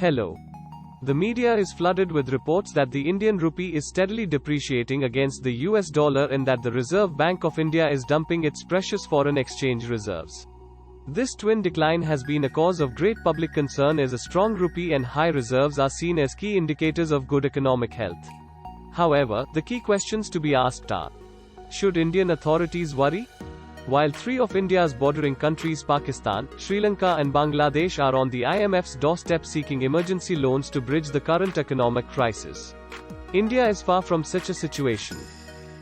Hello. The media is flooded with reports that the Indian rupee is steadily depreciating against the US dollar and that the Reserve Bank of India is dumping its precious foreign exchange reserves. This twin decline has been a cause of great public concern as a strong rupee and high reserves are seen as key indicators of good economic health. However, the key questions to be asked are: should Indian authorities worry? While three of India's bordering countries Pakistan, Sri Lanka and Bangladesh are on the IMF's doorstep seeking emergency loans to bridge the current economic crisis, India is far from such a situation.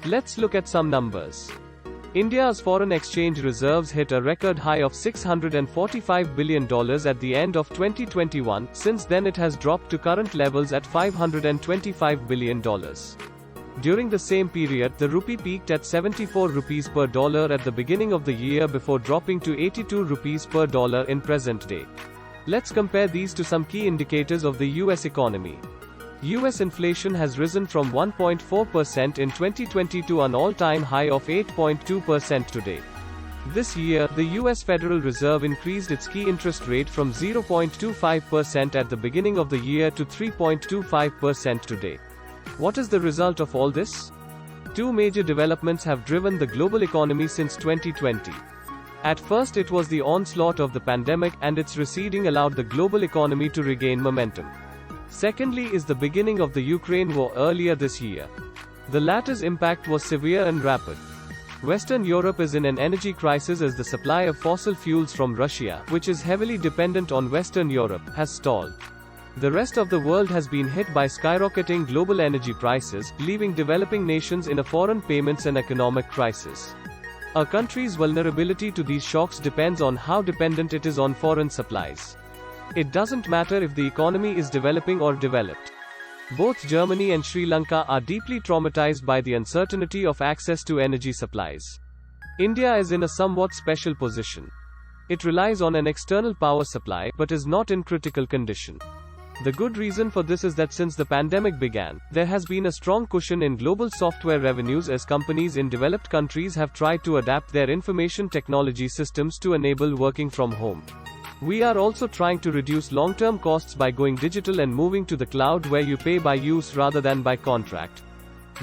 Let's look at some numbers. India's foreign exchange reserves hit a record high of $645 billion at the end of 2021. Since then it has dropped to current levels at $525 billion. During the same period, the rupee peaked at 74 rupees per dollar at the beginning of the year before dropping to 82 rupees per dollar in present day. Let's compare these to some key indicators of the US economy. US inflation has risen from 1.4% in 2020 to an all-time high of 8.2% today. This year, the US Federal Reserve increased its key interest rate from 0.25% at the beginning of the year to 3.25% today. What is the result of all this? Two major developments have driven the global economy since 2020. At first it was the onslaught of the pandemic, and its receding allowed the global economy to regain momentum. Secondly is the beginning of the Ukraine war earlier this year. The latter's impact was severe and rapid. Western Europe is in an energy crisis as the supply of fossil fuels from Russia, which is heavily dependent on Western Europe, has stalled. The rest of the world has been hit by skyrocketing global energy prices, leaving developing nations in a foreign payments and economic crisis. A country's vulnerability to these shocks depends on how dependent it is on foreign supplies. It doesn't matter if the economy is developing or developed. Both Germany and Sri Lanka are deeply traumatized by the uncertainty of access to energy supplies. India is in a somewhat special position. It relies on an external power supply, but is not in critical condition. The good reason for this is that since the pandemic began, there has been a strong cushion in global software revenues as companies in developed countries have tried to adapt their information technology systems to enable working from home. We are also trying to reduce long-term costs by going digital and moving to the cloud where you pay by use rather than by contract.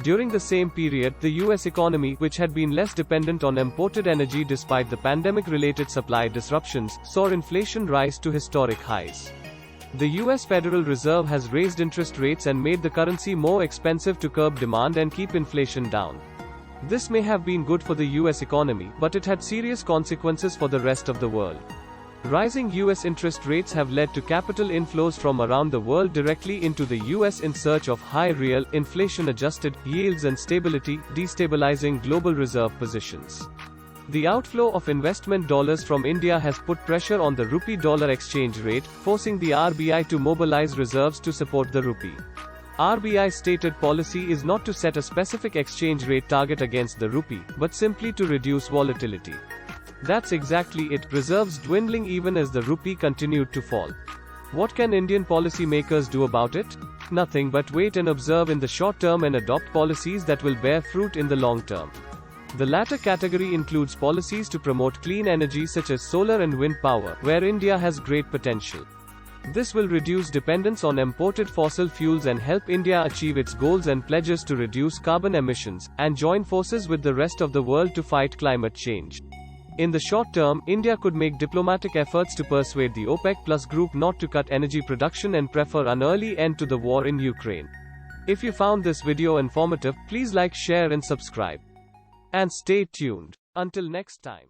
During the same period, the US economy, which had been less dependent on imported energy despite the pandemic-related supply disruptions, saw inflation rise to historic highs. The US Federal Reserve has raised interest rates and made the currency more expensive to curb demand and keep inflation down. This may have been good for the US economy, but it had serious consequences for the rest of the world. Rising US interest rates have led to capital inflows from around the world directly into the US in search of high real, inflation-adjusted, yields and stability, destabilizing global reserve positions. The outflow of investment dollars from India has put pressure on the rupee-dollar exchange rate, forcing the RBI to mobilize reserves to support the rupee. RBI's stated policy is not to set a specific exchange rate target against the rupee, but simply to reduce volatility. That's exactly it, reserves dwindling even as the rupee continued to fall. What can Indian policymakers do about it? Nothing but wait and observe in the short term and adopt policies that will bear fruit in the long term. The latter category includes policies to promote clean energy such as solar and wind power, where India has great potential. This will reduce dependence on imported fossil fuels and help India achieve its goals and pledges to reduce carbon emissions, and join forces with the rest of the world to fight climate change. In the short term, India could make diplomatic efforts to persuade the OPEC+ group not to cut energy production and prefer an early end to the war in Ukraine. If you found this video informative, please like, share and subscribe. And stay tuned. Until next time.